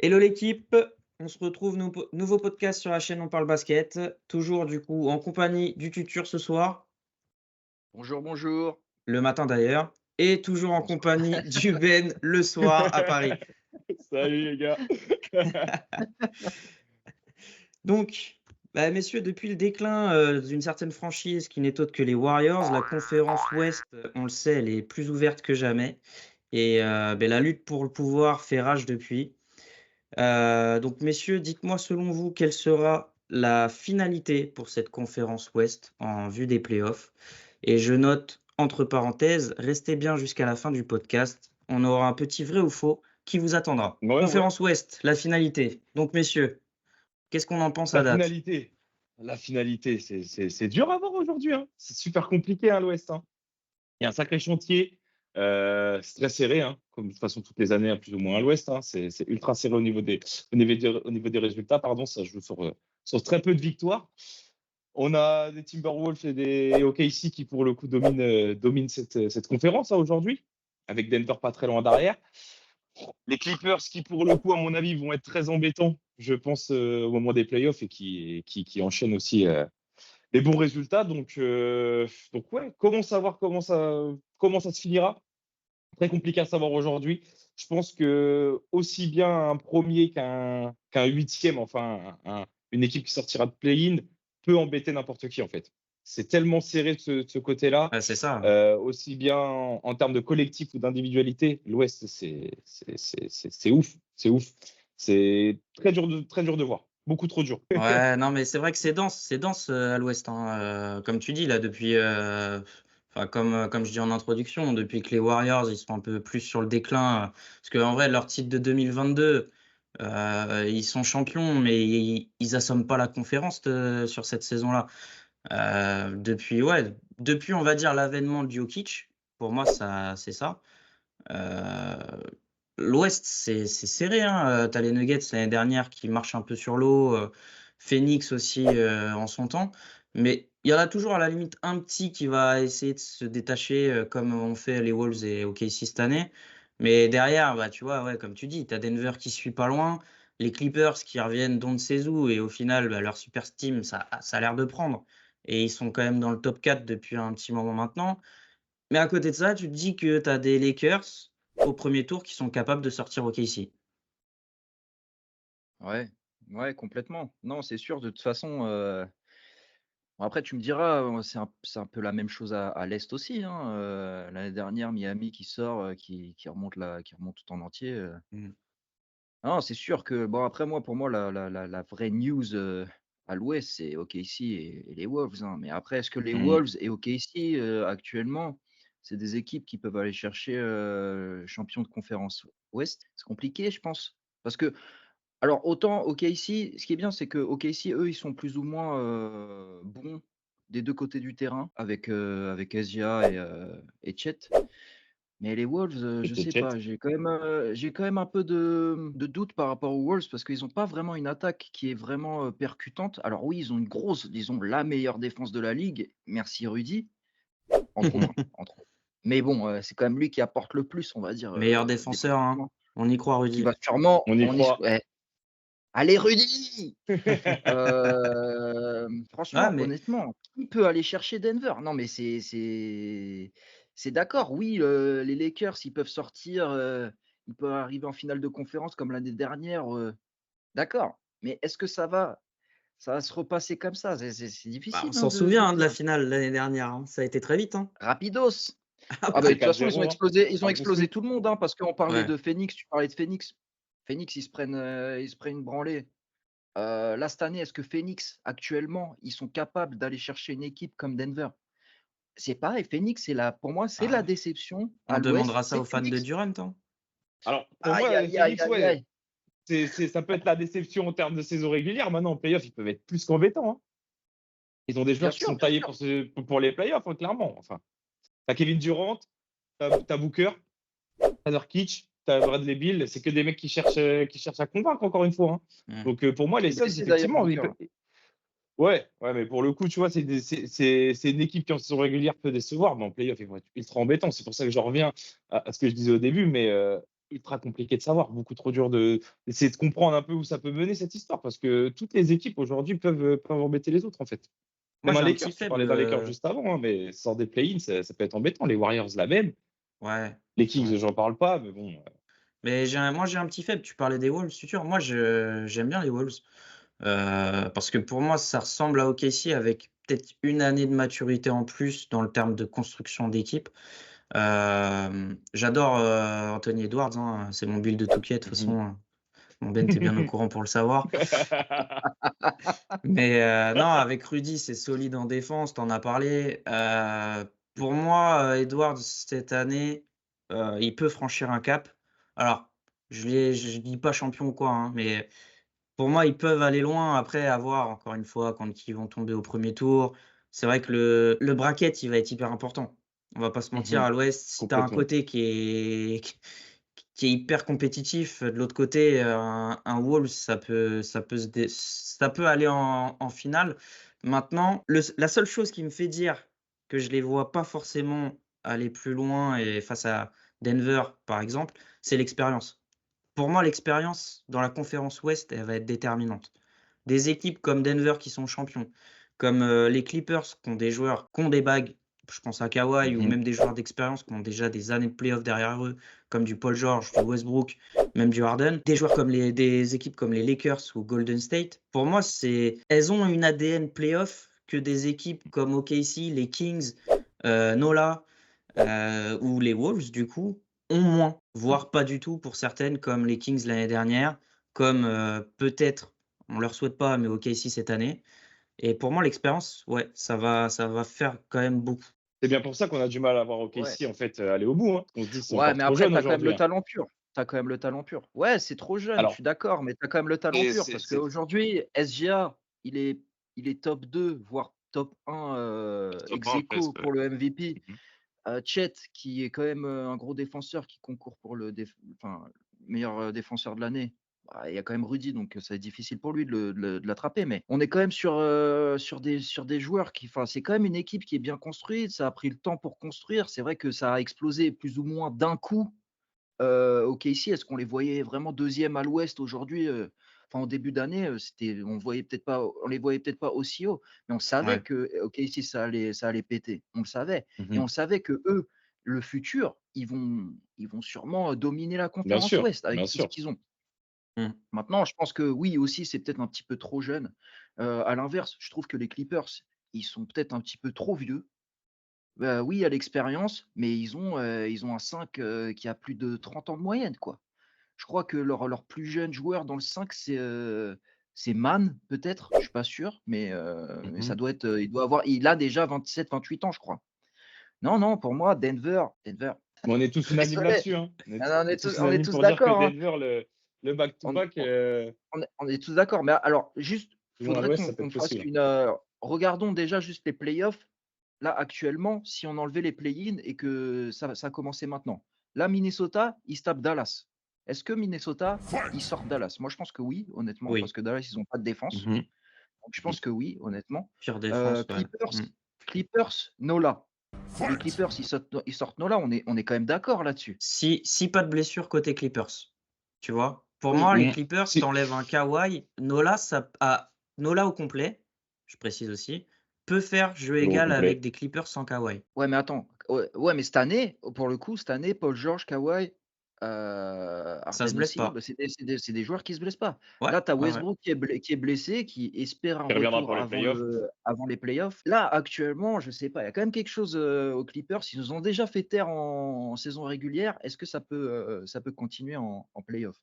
Hello l'équipe, on se retrouve nouveau podcast sur la chaîne On parle basket, toujours du coup en compagnie du tutur ce soir, Bonjour, bonjour. le matin d'ailleurs, et toujours en Bonsoir. compagnie du Ben le soir à Paris. Salut les gars. Donc, messieurs, depuis le déclin d'une certaine franchise qui n'est autre que les Warriors, la conférence Ouest, on le sait, elle est plus ouverte que jamais. Et la lutte pour le pouvoir fait rage depuis. Donc, messieurs, dites-moi selon vous, quelle sera la finalité pour cette conférence Ouest en vue des playoffs? Et je note, entre parenthèses, restez bien jusqu'à la fin du podcast. On aura un petit vrai ou faux qui vous attendra. Ouais. Conférence Ouest, la finalité. Donc, messieurs, qu'est-ce qu'on en pense à La date? finalité. La finalité, c'est dur à voir aujourd'hui, hein. C'est super compliqué à l'Ouest, hein. Il y a un sacré chantier. C'est très serré, hein, comme de toute façon toutes les années, hein, plus ou moins à l'Ouest, hein. C'est ultra serré au niveau des résultats, pardon. Ça joue sur très peu de victoires. On a des Timberwolves et des OKC qui, pour le coup, dominent cette conférence, hein, aujourd'hui, avec Denver pas très loin derrière. Les Clippers qui, pour le coup, à mon avis, vont être très embêtants, je pense, au moment des playoffs et qui enchaînent aussi les bons résultats. Donc ouais, comment savoir comment ça se finira? Très compliqué à savoir aujourd'hui. Je pense que aussi bien un premier qu'un huitième, enfin une équipe qui sortira de play-in, peut embêter n'importe qui en fait. C'est tellement serré de ce côté-là. C'est ça. Aussi bien en termes de collectif ou d'individualité, l'Ouest, c'est ouf. C'est ouf. C'est très dur de voir. Beaucoup trop dur. Ouais, non, mais c'est vrai que c'est dense à l'Ouest, hein, comme tu dis là, depuis, comme je dis en introduction, depuis que les Warriors ils sont un peu plus sur le déclin, parce qu'en vrai, leur titre de 2022, ils sont champions, mais ils assomment pas la conférence sur cette saison-là. Depuis, on va dire, l'avènement de Jokic, pour moi, ça, c'est ça. Euh, L'Ouest, c'est serré, hein. Tu les Nuggets l'année dernière qui marchent un peu sur l'eau, Phoenix aussi en son temps. Mais il y en a toujours à la limite un petit qui va essayer de se détacher, comme ont fait les Wolves et OKC cette année. Mais derrière, tu vois, ouais, comme tu dis, tu as Denver qui suit pas loin, les Clippers qui reviennent d'on ne sait où, et au final, leur super team, ça a l'air de prendre. Et ils sont quand même dans le top 4 depuis un petit moment maintenant. Mais à côté de ça, tu te dis que tu as des Lakers au premier tour qui sont capables de sortir OKC. Ouais, ouais, complètement. Non, c'est sûr, de toute façon, bon après tu me diras, c'est un peu la même chose à l'est aussi, hein, l'année dernière, Miami qui sort, qui remonte tout en entier, Mmh. Non, c'est sûr que bon après moi, pour moi, la vraie news, à l'ouest, c'est OKC et les Wolves, hein. Mais après, est-ce que les Mmh. Wolves et OKC, actuellement, c'est des équipes qui peuvent aller chercher, champion de conférence ouest? C'est compliqué, je pense. Parce que alors autant OKC, ce qui est bien, c'est que OKC, eux, ils sont plus ou moins, bons des 2 côtés du terrain avec Ezia et Chet. Mais les Wolves, je C'était sais Jet. pas, j'ai quand même un peu de doute par rapport aux Wolves parce qu'ils ont pas vraiment une attaque qui est vraiment, percutante. Alors oui, ils ont disons la meilleure défense de la ligue, merci Rudy, entre autres, hein, entre autres. Mais bon, c'est quand même lui qui apporte le plus, on va dire, Meilleur défenseur, hein. défensivement. On y croit, Qui Rudy. va sûrement On y on y s croit. ouais. Allez Rudy! Ah Franchement, mais honnêtement, qui peut aller chercher Denver? Non, mais c'est d'accord, oui, les Lakers, ils peuvent sortir, ils peuvent arriver en finale de conférence comme l'année dernière, d'accord. Mais est-ce que ça va se repasser comme ça? C'est on difficile, hein, s'en de souvient, hein, de la dire. finale l'année dernière, hein. Ça a été très vite, hein. Rapidos! Ah Ah bah, de ouais. C'est toute façon, ils ont 4-0, hein. explosé ils ont Un bon explosé sweep. tout le monde, hein, parce qu'on parlait Ouais. de Phoenix, tu parlais de Phoenix. Phoenix, ils se prennent une branlée. Là, cette année, est-ce que Phoenix, actuellement, ils sont capables d'aller chercher une équipe comme Denver? C'est pareil, Phoenix, pour moi, c'est la Ah, déception on à l'ouest, demandera ça c'est aux fans de Phoenix. Durant, hein. Alors, pour Aïe, moi, aïe, aïe, Phoenix, aïe, ouais, aïe. ça peut être la déception en termes de saison régulière. Maintenant, en playoff, ils peuvent être plus qu'embêtants, hein. Ils ont des Bien joueurs qui sûr, sont bien taillés sûr. pour les playoffs, hein, clairement. Enfin, t'as Kevin Durant, t'as Booker, t'as Nurkic, t'as Bradley Beal. C'est que des mecs qui cherchent à convaincre, encore une fois, hein. Mmh. Donc, pour moi, Qui les est Suns, blessé d'ailleurs, effectivement, Booker. ouais, mais pour le coup, tu vois, c'est une équipe qui en saison régulière peut décevoir, mais en playoff, ils vont être ultra embêtants. C'est pour ça que je reviens à ce que je disais au début, mais ultra compliqué de savoir, beaucoup trop dur d'essayer de comprendre un peu où ça peut mener cette histoire, parce que toutes les équipes aujourd'hui peuvent embêter les autres, en fait. Moi, Même un j'ai un Lakers, petit tu faible. parlais d'un Lakers juste avant, hein, mais sans des play-ins, ça peut être embêtant. Les Warriors, la même. Ouais, Les Kings, ouais. j'en parle pas, mais bon. Mais moi, j'ai un petit faible. Tu parlais des Wolves, sûr. Moi, j'aime bien les Wolves. Parce que pour moi, ça ressemble à OKC avec peut-être une année de maturité en plus dans le terme de construction d'équipe. J'adore Anthony Edwards, hein, c'est mon build de Touquet de toute Mhm. façon. Mon Ben, t'es bien au courant pour le savoir. Mais non, avec Rudy, c'est solide en défense, t'en as parlé. Pour moi, Edwards, cette année, il peut franchir un cap. Alors, je dis pas champion ou quoi, hein, mais pour moi, ils peuvent aller loin. Après, à voir, encore une fois, quand ils vont tomber au premier tour. C'est vrai que le bracket, il va être hyper important. On va pas se mentir, Mhm. à l'Ouest, si tu as un Complètement. côté qui est hyper compétitif, de l'autre côté, un Wolves, ça peut aller en finale. Maintenant, la seule chose qui me fait dire que je les vois pas forcément aller plus loin et face à Denver, par exemple, c'est l'expérience. Pour moi, l'expérience dans la conférence Ouest, elle va être déterminante. Des équipes comme Denver qui sont champions, comme les Clippers qui ont des joueurs qui ont des bagues, je pense à Kawhi, ou Mhm. même des joueurs d'expérience qui ont déjà des années de playoffs derrière eux, comme du Paul George, du Westbrook, même du Harden. Des joueurs comme des équipes comme les Lakers ou Golden State. Pour moi, elles ont une ADN playoff que des équipes comme OKC, les Kings, Nola ou les Wolves, du coup, ont moins, voire pas du tout pour certaines, comme les Kings l'année dernière, comme peut-être, on leur souhaite pas, mais OKC cette année. Et pour moi, l'expérience, ouais, ça va faire quand même beaucoup. C'est bien pour ça qu'on a du mal à voir Ouais. OKC en fait aller au bout. Hein. On se dit c'est Ouais, encore mais trop après, jeune tu as quand même aujourd'hui. le Hein. talent pur. Tu as quand même le talent pur. Ouais, c'est trop jeune, je Alors, suis d'accord, mais tu as quand même le talent et pur parce qu'aujourd'hui, SGA, il est top 2, voire top 1 top ex 1 aequo presque. Ouais. pour le MVP. Mhm. Chet, qui est quand même un gros défenseur qui concourt pour le meilleur défenseur de l'année. Bah, il y a quand même Rudy, donc ça va être difficile pour lui de l'attraper. Mais on est quand même sur des joueurs qui. Enfin, c'est quand même une équipe qui est bien construite. Ça a pris le temps pour construire. C'est vrai que ça a explosé plus ou moins d'un coup. OKC, est-ce qu'on les voyait vraiment deuxième à l'Ouest aujourd'hui en début d'année, on les voyait peut-être pas aussi haut, mais on savait Ouais. que OKC, ça allait péter. On le savait. Et Mhm. on savait que eux, le futur, ils vont sûrement dominer la Bien conférence sûr, Ouest avec bien tout ce sûr. qu'ils ont. Mm. Maintenant, je pense que oui, aussi, c'est peut-être un petit peu trop jeune. À l'inverse, je trouve que les Clippers, ils sont peut-être un petit peu trop vieux. Oui, il y a l'expérience, mais ils ont un 5 qui a plus de 30 ans de moyenne, quoi. Je crois que leur plus jeune joueur dans le 5, c'est Mann, peut-être, je suis pas sûr, mais ça Mhm. doit être, il a déjà 27-28 ans, je crois. Non, non, pour moi, Denver, Mais on est tous unanimes désolé, là-dessus. Hein. On ah non, est tous on est unanimes tous pour dire que d'accord, hein. Denver, le On back-to-back, on est tous d'accord, mais alors juste, sinon à faudrait l'Ouest, qu'on ça peut qu'on être fasse possible. regardons déjà juste les playoffs. Là, actuellement, si on enlevait les play-in et que ça commençait maintenant. Là, Minnesota, ils se tapent Dallas. Est-ce que Minnesota, ils sortent Dallas? Moi, je pense que oui, honnêtement, parce Oui. que Dallas, ils ont pas de défense. Mhm. Donc, je Mhm. pense que oui, honnêtement. Pire défense, ouais. Clippers, Mm. Clippers, Nola. Les Clippers, ils sortent Nola. On est quand même d'accord là-dessus. Si pas de blessure côté Clippers, tu vois. Pour Oui, moi, les Mm. Clippers, Si. t'enlèves un Kawhi, Nola au complet, je précise aussi, peut faire jeu Au égal avec complet. des Clippers sans Kawhi. ouais, mais attends. Ouais, mais cette année, pour le coup, cette année, Paul George, Kawhi, Ça se Harden blesse aussi, pas. bah, c'est des joueurs qui se blessent pas. Ouais, Là, tu as ouais, ouais. Westbrook qui est blessé, qui espère un Il reviendra pour retour les playoffs. avant les playoffs. Là, actuellement, je sais pas, il y a quand même quelque chose aux Clippers. Ils nous ont déjà fait taire en saison régulière. Est-ce que ça peut continuer en playoffs?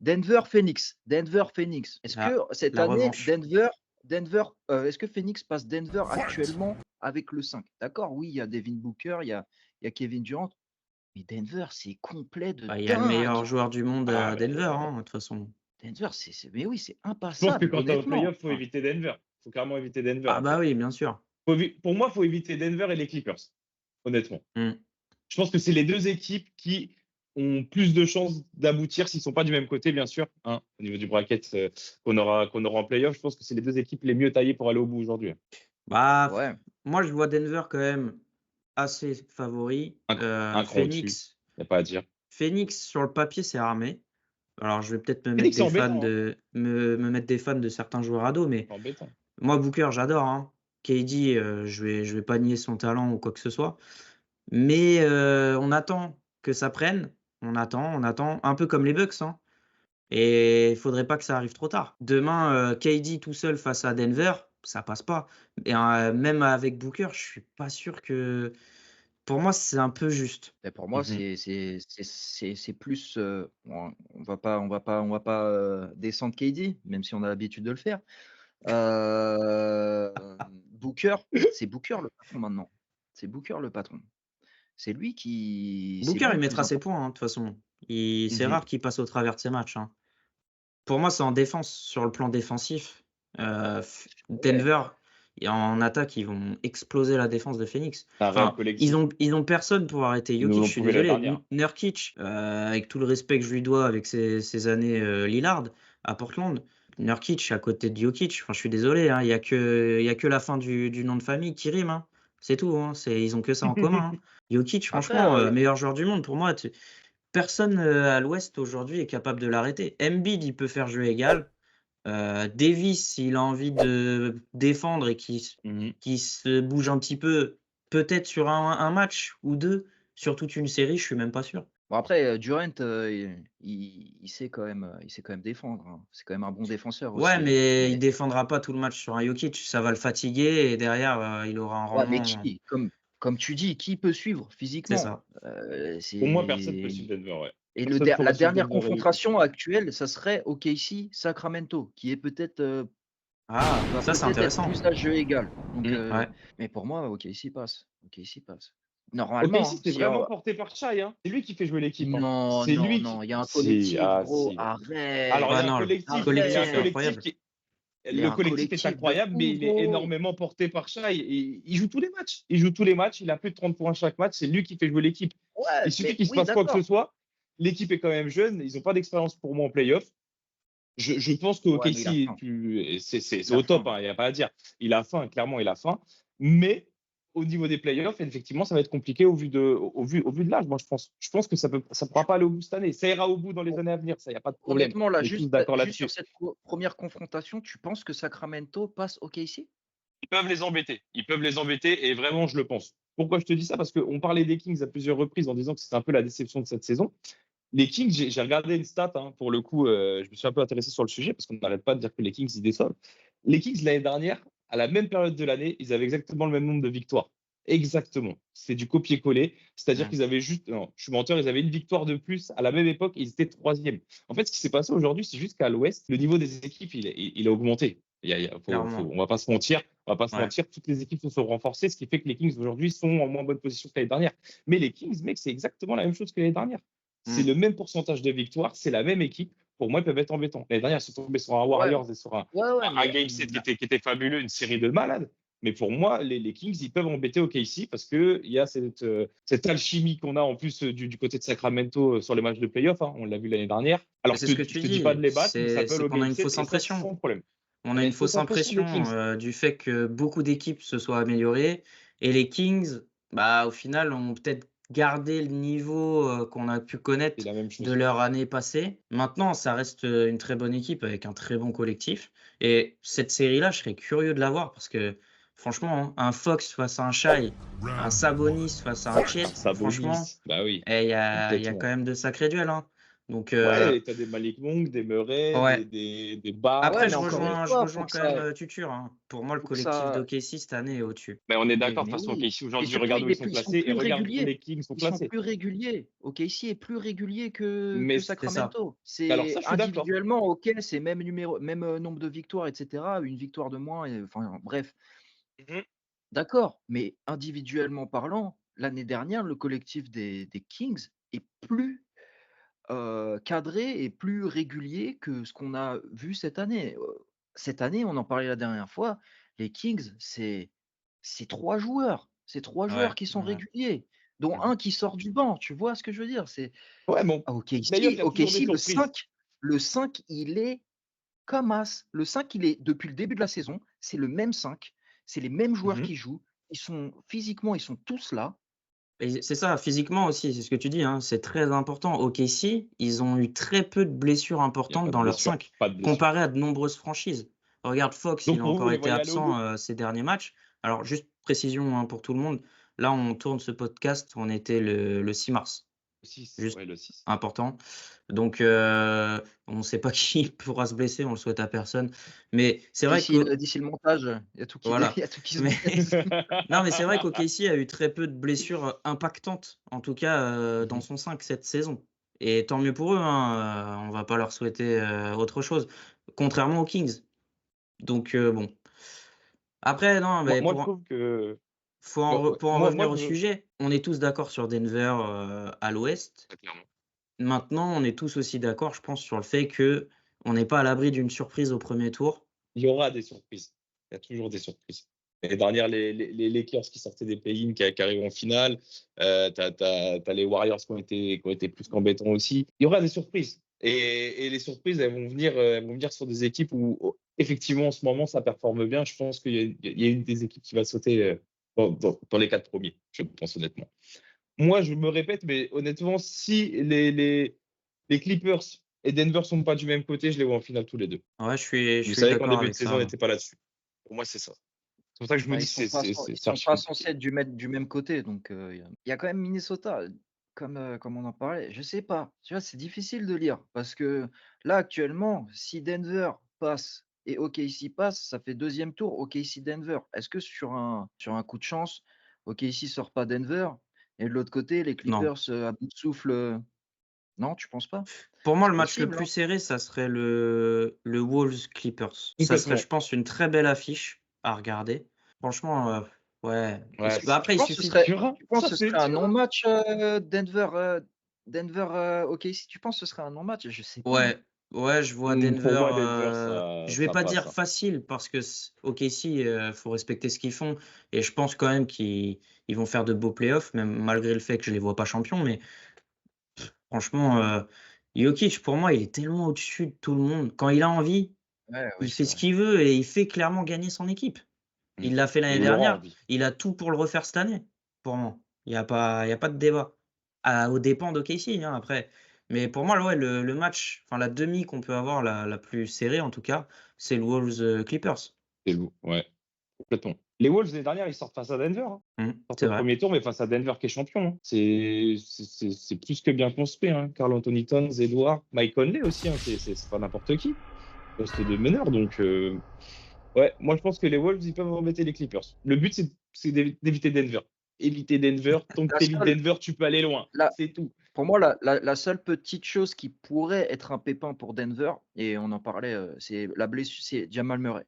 Denver, Phoenix. Denver, Phoenix. Est-ce que Ah, cette la année, revanche. est-ce que Phoenix passe Denver actuellement avec le 5? D'accord, oui, il y a Devin Booker, il y a Kevin Durant, mais Denver, c'est complet de Bah, il y a le dingue. meilleur joueur du monde Ah, à Denver, mais hein, de toute façon. Denver, mais oui, c'est je pense que impassable, quand tu es au honnêtement. playoff, il faut Enfin, éviter Denver. Il faut carrément éviter Denver Ah en bah fait. oui, bien sûr. Pour moi, il faut éviter Denver et les Clippers, honnêtement. Mm. Je pense que c'est les deux équipes qui ont plus de chances d'aboutir s'ils ne sont pas du même côté, bien sûr, hein, au niveau du bracket qu'on aura en playoff. Je pense que c'est les deux équipes les mieux taillées pour aller au bout aujourd'hui. Bah, ouais. moi, je vois Denver quand même assez favori. Un cran au-dessus, Phoenix, il n'y a pas à dire. Phoenix, sur le papier, c'est armé. Alors, je vais peut-être Phoenix, c'est embêtant, hein. me mettre des fans de certains joueurs ados, mais C'est embêtant. moi, Booker, j'adore, hein. KD, je vais pas nier son talent ou quoi que ce soit. Mais on attend que ça prenne. On attend. Un peu comme les Bucks, hein. Et il faudrait pas que ça arrive trop tard. Demain, KD tout seul face à Denver, ça passe pas. Et même avec Booker, je suis pas sûr que. Pour moi, c'est un peu juste. Et pour moi, Mhm. c'est plus. On va pas descendre KD, même si on a l'habitude de le faire. Euh, Booker, c'est Booker le patron maintenant. C'est Booker le patron. C'est lui c'est Booker, lui il le plus mettra ses important. points, hein, de toute façon. C'est Mhm. rare qu'il passe au travers de ses matchs, hein. Pour moi, c'est en défense, sur le plan défensif. Ouais. Denver, et en attaque, ils vont exploser la défense de Phoenix. C'est un réel Enfin, collectif. ils ont personne pour arrêter Ils nous Jokic. l'ont Je suis prouvé l'année désolé. dernière. Nurkic, avec tout le respect que je lui dois avec ses années Lillard à Portland, Nurkic à côté de Jokic, enfin, je suis désolé, hein, il y a que la fin du nom de famille qui rime, hein. C'est tout, hein, ils ont que ça en commun, hein. Jokic, Après, franchement, meilleur joueur du monde pour moi. Personne à l'Ouest aujourd'hui est capable de l'arrêter. Embiid, il peut faire jeu égal. Davis, s'il a envie de défendre et Mhm. qui se bouge un petit peu, peut-être sur un match ou deux, sur toute une série, je suis même pas sûr. bon, après Durant, il sait quand même, défendre, hein. C'est quand même un bon défenseur Ouais, aussi, hein. mais il Mais défendra pas tout le match sur un Jokic, ça va le fatiguer et derrière, il aura un ouais, mais rendement. comme tu dis, qui peut suivre C'est physiquement? ça. Pour moi, personne ne peut C'est suivre Denver, ouais. et Personne ne la pourra suivre dernière Denver et Jokic. confrontation actuelle, ça serait OKC-Sacramento, qui est peut-être, qui Ah, va ça c'est peut-être être intéressant. plus à jeu égal. Donc, Mm. Ouais. mais pour moi, OKC passe. OKC passe. Ok, Normalement, ici, hein, c'est vraiment porté par Shai, hein. C'est lui qui fait jouer l'équipe, hein. non, C'est non, lui non, qui. il y a un Si, collectif, ah, gros. si. Alors, il y Ouais, a Arrête, un non, le collectif, il y a un collectif est arrête. collectif incroyable. qui. Il y a Le un collectif est collectif de incroyable, mais fou, il est gros. énormément porté par Shai. Et il joue tous les matchs. Il joue tous les matchs. Il a plus de 30 points chaque match. C'est lui qui fait jouer l'équipe. Il Ouais, suffit mais qu'il se oui, passe quoi que ce d'accord. soit. L'équipe est quand même jeune. Ils n'ont pas d'expérience pour moi en playoff. Je pense que Ouais, mais il a OKC, faim. c'est Il a au top, faim. hein, il n'y a pas à dire. Il a faim, clairement, il a faim. Mais au niveau des playoffs, effectivement, ça va être compliqué au vu de l'âge, moi, je pense. Je pense que ça pourra pas aller au bout cette année. Ça ira au bout dans les années à venir, ça, il n'y a pas de problème. Honnêtement, là, On est tous d'accord juste sur là-dessus. cette première confrontation, tu penses que Sacramento passe OKC? Ils peuvent les embêter. Ils peuvent les embêter, et vraiment, je le pense. Pourquoi je te dis ça? Parce qu'on parlait des Kings à plusieurs reprises en disant que c'était un peu la déception de cette saison. Les Kings, j'ai regardé une stat, hein, pour le coup, je me suis un peu intéressé sur le sujet parce qu'on n'arrête pas de dire que les Kings, ils déçoivent. Les Kings, l'année dernière, à la même période de l'année, ils avaient exactement le même nombre de victoires. Exactement. C'est du copier-coller. C'est-à-dire Mm. qu'ils avaient juste, non, je suis menteur, ils avaient une victoire de plus. À la même époque, ils étaient troisième. En fait, ce qui s'est passé aujourd'hui, c'est juste qu'à l'Ouest, le niveau des équipes, il a augmenté. Clairement. On va pas se mentir. On va pas se Ouais. mentir. Toutes les équipes se sont renforcées, ce qui fait que les Kings aujourd'hui sont en moins bonne position que l'année dernière. Mais les Kings, mec, c'est exactement la même chose que l'année dernière. C'est Mm. le même pourcentage de victoires, c'est la même équipe. Pour moi, ils peuvent être embêtants. L'année dernière, ils sont tombés sur un Ouais, Warriors et sur ouais, un mais Game 7 qui était fabuleux, une série de malades. Mais pour moi, les Kings, ils peuvent embêter OKC parce qu'il y a cette alchimie qu'on a en plus du côté de Sacramento sur les matchs de playoff, hein. On l'a vu l'année dernière. Alors, C'est je ce que ne tu te dis pas de dis, les battre, ils s'appellent c'est au qu'on a Game une 7 fausse et ça, c'est impression. sans problème. On On a a une une fausse fausse impression des impression Kings. du fait que beaucoup d'équipes se soient améliorées et les Kings, bah, au final, ont peut-être gardé le niveau qu'on a pu C'est connaître la même de chose. leur année passée. Maintenant, ça reste une très bonne équipe avec un très bon collectif. Et cette série-là, je serais curieux de la voir parce que, franchement, hein, un Fox face à un Shai, un Sabonis face à un Chet, franchement, Sabonis, bah oui, il y a quand complètement. même de sacrés duels, hein. Donc, Ouais, t'as des Malik Monk, des Murray, ouais. des ouais, Barnes. mais encore une Je fois, rejoins quand même Tutur, hein. Pour moi, le faut que collectif ça, d'OKC cette année est au-dessus. Mais on est d'accord, de mais toute façon, oui. qu'ici Et aujourd'hui, surtout, regarde où ils sont ils sont placés et plus regarde où réguliers. les Kings sont Ils sont placés. plus réguliers. OKC est plus régulier Mais que C'est ça. Sacramento. alors C'est ça, je suis d'accord. individuellement, ok, c'est même numéro, même nombre de victoires, etc. Une victoire de moins, enfin bref, Mhm. d'accord. Mais individuellement parlant, l'année dernière, le collectif des Kings est plus cadré et plus régulier que ce qu'on a vu cette année. Cette année, on en parlait la dernière fois, les Kings, c'est 3 joueurs. C'est 3 Ouais, joueurs qui sont ouais. réguliers, dont Mmh. un qui sort du banc. Tu vois ce que je veux dire? C'est Ouais, bon. à Playoff, il OKC, y a toujours des surprises. Le 5, il est comme as. Le 5, il est depuis le début de la saison, c'est le même 5. C'est les mêmes joueurs Mhm. qui jouent. Ils sont physiquement, ils sont tous là. Et c'est ça, physiquement aussi, c'est ce que tu dis, hein, c'est très important. OKC, ils ont eu très peu de blessures Il n'y a importantes pas de dans leur blessure. 5, Pas de blessure. comparé à de nombreuses franchises. Regarde Fox, Donc il a pour vous, encore les été voyez aller au bout? absent ces derniers matchs. Alors, juste précision hein, pour tout le monde, là, on tourne ce podcast, on était le 6 mars, Le 6, juste ouais, le 6. important. Donc, on ne sait pas qui pourra se blesser, on le souhaite à personne. Mais c'est vrai que, D'ici le montage, il y a tout qui, voilà. il y a tout qui se Mais, blesse. non, mais c'est vrai qu'OKC a eu très peu de blessures impactantes, en tout cas dans Mhm. son 5 cette saison. Et tant mieux pour eux, hein, on va pas leur souhaiter autre chose, contrairement aux Kings. Donc bon. Après, non, mais Moi, je trouve que. Bon, pour en moi, revenir au je. sujet, on est tous d'accord sur Denver à l'ouest. Très clairement. Maintenant, on est tous aussi d'accord, je pense, sur le fait que on n'est pas à l'abri d'une surprise au premier tour. Il y aura des surprises. Il y a toujours des surprises. L'année dernière, les Lakers qui sortaient des play-in, qui arrivent en finale. T'as les Warriors qui ont été plus qu'embêtants aussi. Il y aura des surprises. Et les surprises, elles vont venir sur des équipes où, effectivement, en ce moment, ça performe bien. Je pense qu'il y a une des équipes qui va sauter dans les 4 premiers, je pense honnêtement. Moi, je me répète, mais honnêtement, si les Clippers et Denver sont pas du même côté, je les vois en finale tous les deux. Ouais, je Vous suis savez qu'en d'accord début de avec saison, on ça. n'était pas là-dessus. Pour moi, c'est ça. C'est pour ça que je me Bah, dis ils que sont pas, ils c'est sont archi pas compliqué. censés être du même côté. Donc, il y a quand même Minnesota, comme on en parlait. Je sais pas. Tu vois, c'est difficile de lire parce que là, actuellement, si Denver passe et OKC passe, ça fait deuxième tour OKC-Denver. Est-ce que sur un coup de chance, OKC sort pas Denver et de l'autre côté, les Non. Clippers à bout de souffle, non, tu penses pas? Pour moi, C'est le match le possible, plus hein. serré, ça serait le Wolves-Clippers. Ça serait, Complètement. je pense, une très belle affiche à regarder. Franchement, ouais. Ouais, Bah, après, il Tu penses que ce suffit. serait, dur, hein. tu penses Ça, que ce c'est serait un dur. non-match Denver OKC? Tu penses que ce serait un non-match? Je sais pas, hein. Ouais, je vois Pour Denver. moi, Denver, Je vais ça pas passe. dire facile parce que OKC, faut respecter ce qu'ils font et je pense quand même qu'ils vont faire de beaux playoffs, même malgré le fait que je les vois pas champions. Mais franchement, Jokic, pour moi, il est tellement au-dessus de tout le monde. Quand il a envie, Ouais, il oui, fait c'est ce vrai. qu'il veut et il fait clairement gagner son équipe. Mm. Il l'a fait Et l'année il aura dernière. envie. Il a tout pour le refaire cette année, pour moi. Il y a pas de débat. Aux dépens d'OKC, hein, après. Mais pour moi, ouais, le match, enfin la demi qu'on peut avoir, la plus serrée en tout cas, c'est le Wolves, Clippers. C'est lourd, ouais, complètement. Les Wolves, l'année dernière, ils sortent face à Denver. Ils sortent C'est au vrai. premier tour, mais face à Denver qui est champion. Hein. C'est plus que bien construit. Hein. Carl Anthony Towns, Edward, Mike Conley aussi. Hein. C'est pas n'importe qui. Poste de meneur. Donc, ouais, moi, je pense que les Wolves, ils peuvent embêter les Clippers. Le but, c'est d'éviter Denver. Éviter Denver. Tant que La tu évites seule, Denver, tu peux aller loin. la- C'est tout. pour moi, la seule petite chose qui pourrait être un pépin pour Denver, et on en parlait, c'est la blessure, c'est Jamal Murray.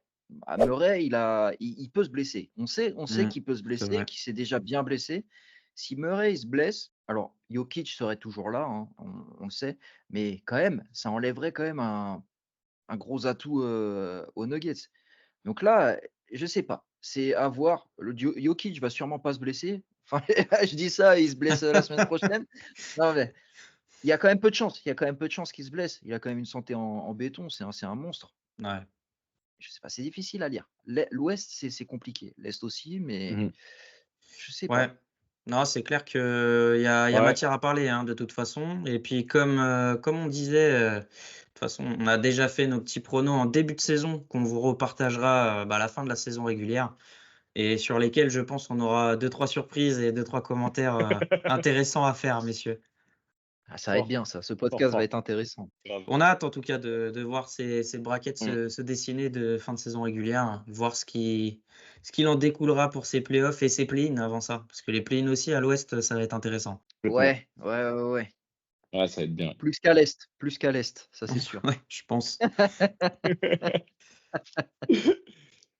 Murray, il peut se blesser. On sait qu'il peut se C'est blesser, vrai. qu'il s'est déjà bien blessé. Si Murray il se blesse, alors Jokic serait toujours là, hein, on le sait, mais quand même, ça enlèverait quand même un gros atout aux Nuggets. Donc là, je sais pas. C'est à voir. Jokic va sûrement pas se blesser. Enfin, je dis ça, il se blesse la semaine prochaine. Non, mais il y a quand même peu de chance. Il y a quand même peu de chance qu'il se blesse. Il a quand même une santé en béton. C'est un monstre. Ouais. Je sais pas, c'est difficile à lire. L'Ouest, c'est compliqué. L'Est aussi, mais Mhm. je sais Ouais. pas. Non, c'est clair qu'il y a Ouais. matière à parler hein, de toute façon. Et puis, comme on disait, de toute façon, on a déjà fait nos petits pronos en début de saison qu'on vous repartagera à la fin de la saison régulière et sur lesquels je pense qu'on aura 2-3 surprises et 2-3 commentaires intéressants à faire, messieurs. Ah, ça va être Fort, bien, ça. Ce fort, podcast va fort. être intéressant. Grave. On a hâte en tout cas de voir ces brackets Mm. se dessiner de fin de saison régulière, voir ce qu'il en découlera pour ces playoffs et ces play-ins avant ça. Parce que les play-ins aussi à l'ouest, ça va être intéressant. Complètement. Ouais. Ouais, ça va être bien. Plus qu'à l'Est, ça c'est sûr. Ouais, je pense.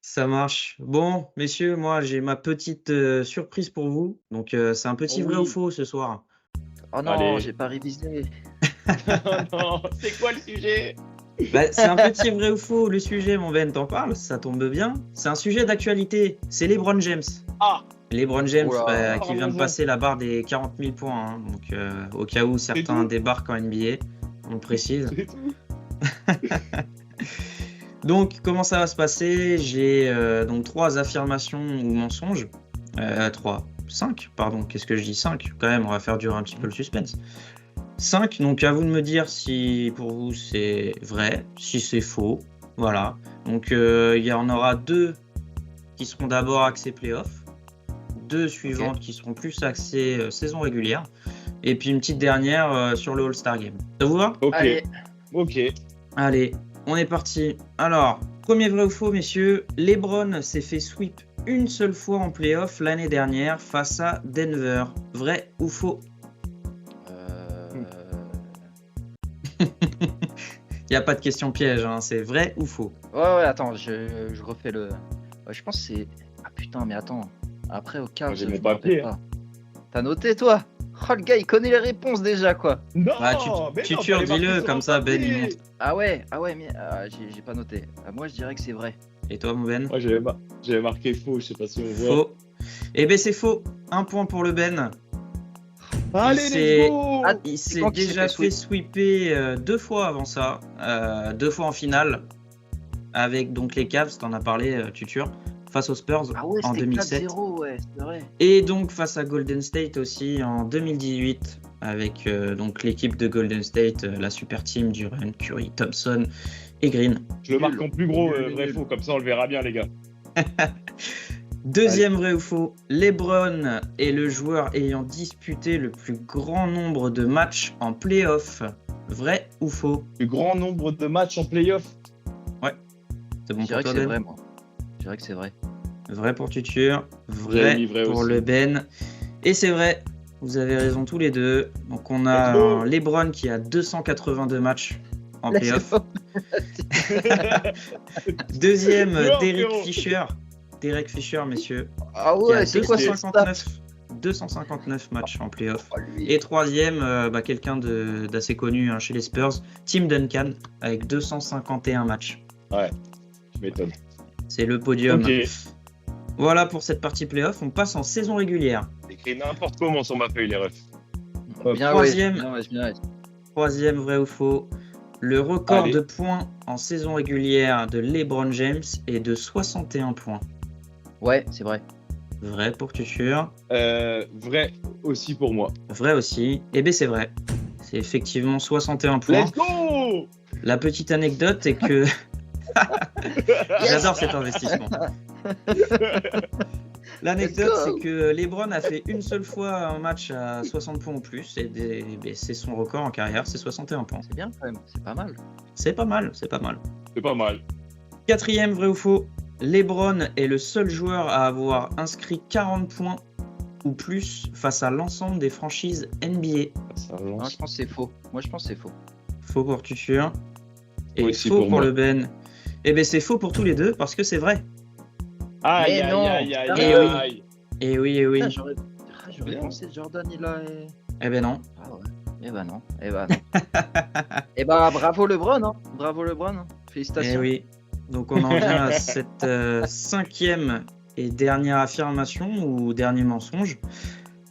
Ça marche. Bon, messieurs, moi j'ai ma petite surprise pour vous. Donc c'est un petit Oh vrai ou oui. faux ce soir. Oh non, Allez. j'ai pas révisé. Non, c'est quoi le sujet? C'est un petit vrai ou faux le sujet, mon Ben, t'en parles, ça tombe bien. C'est un sujet d'actualité, c'est LeBron James. Ah, LeBron James Oula. qui vient de passer la barre des 40 000 points. Hein. Donc au cas où certains tout. débarquent en NBA, on le précise. c'est tout. Donc comment ça va se passer? J'ai donc 3 affirmations ou mensonges. 3. 5, pardon, qu'est-ce que je dis 5? Quand même, on va faire durer un petit peu le suspense. 5, donc à vous de me dire si pour vous c'est vrai, si c'est faux. Voilà. Donc il y en aura 2 qui seront d'abord axés playoff, 2 suivantes qui seront plus axées saison régulière, et puis une petite dernière sur le All-Star Game. Ça vous va? Ok. Allez. Ok. Allez, on est parti. Alors, premier vrai ou faux, messieurs, LeBron s'est fait sweep une seule fois en playoff l'année dernière face à Denver. Vrai ou faux? Il n'y a pas de question piège, hein, c'est vrai ou faux? Ouais, attends, je refais le. Ouais, je pense que c'est. Ah putain, mais attends. Après, au cas, J'ai je mon me rappelle papier. pas. T'as noté, toi? Oh, le gars, il connaît les réponses déjà, quoi. Non, Bah, mais non, Tutur, fallait marquer dis-le, sur comme un ça, Ben, il papier. monte. Ah ouais, mais j'ai pas noté. Moi, je dirais que c'est vrai. Et toi, mon Ben? Moi, j'avais marqué faux, je sais pas si on voit. Faux. Eh ben, c'est faux. 1 point pour le Ben. Allez, s'est- let's go. Ah, Il s'est quand il s'est déjà fait fait sweeper 2 fois avant ça, 2 fois en finale, avec donc les Cavs, t'en as parlé, Tutur, face aux Spurs Ah ouais, en c'était 2007. 4-0, ouais, c'est vrai. Et donc face à Golden State aussi en 2018, avec donc l'équipe de Golden State, la super team Durant, Curry, Thompson et Green. Je le marque Nul. en plus gros, Nul, vrai nul. faux, comme ça on le verra bien, les gars. Deuxième vrai ou faux, LeBron est le joueur ayant disputé le plus grand nombre de matchs en playoff. Vrai ou faux? Le grand nombre de matchs en playoff. C'est bon Je pour dirais que toi, c'est Ben? vrai, moi. Je dirais que c'est vrai. Vrai pour Tutur, J'avais vrai mis vrai pour aussi. le Ben. Et c'est vrai, vous avez raison tous les deux. Donc on a Let's go. un LeBron qui a 282 matchs en Là, playoff. c'est pas- Deuxième, Non, Derek frérot. Fisher. Derek Fisher, messieurs, Ah qui a ouais, c'est quoi ce stat? 259 matchs en playoff. Oh, lui. Et troisième, quelqu'un d'assez connu hein, chez les Spurs, Tim Duncan, avec 251 matchs. Ouais, je m'étonne. C'est le podium. Ok. Voilà pour cette partie playoff. On passe en saison régulière. Écrit n'importe comment sur ma feuille, les refs. Bien, Troisième. bien. Troisième, vrai ou faux, le record Allez. de points en saison régulière de LeBron James est de 61 points. Ouais, c'est vrai. Vrai pour Tutur. Vrai aussi pour moi. Vrai aussi. Eh bien, c'est vrai. C'est effectivement 61 points. Let's go. La petite anecdote est que... J'adore cet investissement. L'anecdote, Let's go. c'est que LeBron a fait une seule fois un match à 60 points ou plus. Et c'est son record en carrière, c'est 61 points. C'est bien quand même, c'est pas mal. C'est pas mal, c'est pas mal. C'est pas mal. Quatrième, vrai ou faux, LeBron est le seul joueur à avoir inscrit 40 points ou plus face à l'ensemble des franchises NBA. Ça Non, relance. je pense que c'est faux. Moi, je pense que c'est faux. Faux pour Tutur. Et Aussi faux pour pour moi. le Ben. Eh bien, c'est faux pour tous les deux parce que c'est vrai. Aïe, Mais aïe, non. aïe, aïe, Eh oui. aïe. Et oui, et oui. Ah, j'aurais Bien. pensé Jordan, il a. Eh ben non. Ah ouais. Eh ben non. Eh ben bravo LeBron, hein. Bravo LeBron. Hein. Eh Félicitations. oui. Donc on en vient à cette cinquième et dernière affirmation ou dernier mensonge.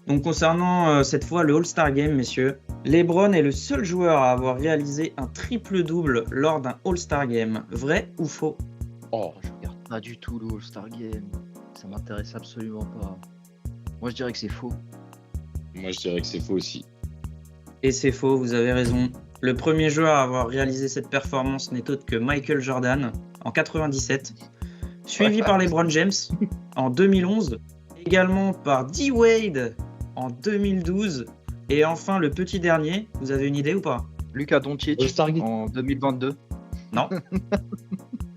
Donc concernant cette fois le All-Star Game, messieurs, LeBron est le seul joueur à avoir réalisé un triple-double lors d'un All-Star Game. Vrai ou faux? Oh, Je regarde pas du tout le All-Star Game. Ça m'intéresse absolument pas. Moi, je dirais que c'est faux. moi je dirais que c'est faux aussi. Et c'est faux, vous avez raison. Le premier joueur à avoir réalisé cette performance n'est autre que Michael Jordan en 97, suivi Ouais. par LeBron James en 2011, également par D. Wade en 2012, et enfin le petit dernier, vous avez une idée ou pas? Lucas Doncic All-Star Game. en 2022. Non.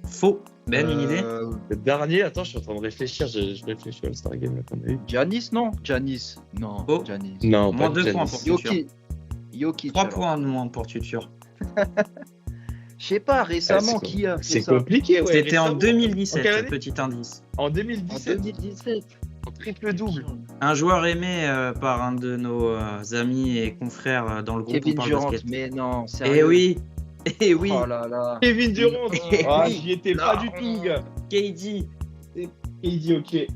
Faux. Ben, une idée? Le dernier, attends, je suis en train de réfléchir. Je réfléchis au All-Star Game là, qu'on a eu. Giannis, non? Giannis. Non, Oh. Giannis. Non, Moins pas 2 points Giannis. pour Tutur. Jokic. 3 alors. points de moins pour Tutur. Je sais pas, récemment, c'est qui a fait C'est ça? compliqué, ouais. C'était en récemment. En 2017, quelle année petit indice. En En 2017. 2017. En triple-double. Un joueur aimé par un de nos amis et confrères dans le groupe Kevin On parle Durant, basket. mais non, sérieux. Eh oui, eh oui, Oh là là. Kevin Durant. Eh Ah, oui. j'y étais pas Non. du tout, gars. KD. Il dit ok.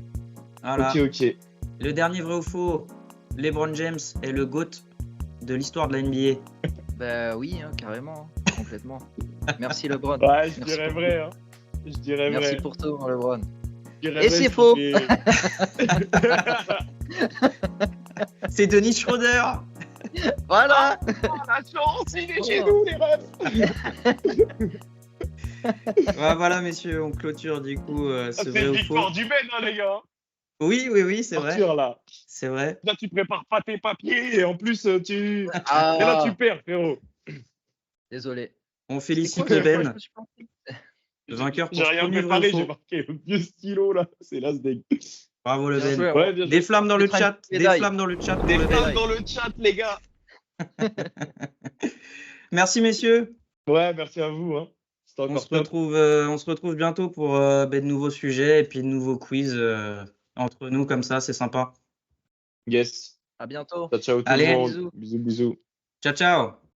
Voilà. Ok. Le dernier vrai ou faux, LeBron James est le GOAT de l'histoire de la NBA. Bah oui, hein, carrément, hein, complètement. Merci LeBron. Ouais, je Merci dirais beaucoup. vrai. Hein. Je dirais Merci vrai. pour tout, mon LeBron. Je dirais Et vrai, c'est faux. C'est Denis Schroeder. Voilà. Oh, la chance, il est chez Oh. nous, les refs. Ouais, voilà, messieurs, on clôture du coup ce C'est vrai une ou victoire faux. du Ben, hein, les gars. Oui, c'est vrai. Arthur, là. C'est vrai. Là, tu prépares pas tes papiers et en plus, tu. Et là, tu Ah, perds, frérot. désolé. On C'était félicite quoi, le je Ben, me suis planté. vainqueur J'ai pour ce rien premier vrai ou préparé, j'ai faux. marqué le vieux stylo, là. C'est l'Asdeg. Bravo le Bien Ben. joué. Ouais, bien joué. Des flammes dans le mettra une chat. Des médaille. flammes dans le chat pour Des le flammes Ben. dans le chat, les gars. Merci messieurs. Ouais, merci à vous. Hein. C'était On encore se top. retrouve bientôt pour de nouveaux sujets et puis de nouveaux quiz entre nous comme ça, c'est sympa. Yes. À bientôt. Ciao, ciao tout Allez. le monde. Bisous. Bisous, bisous. Ciao, ciao.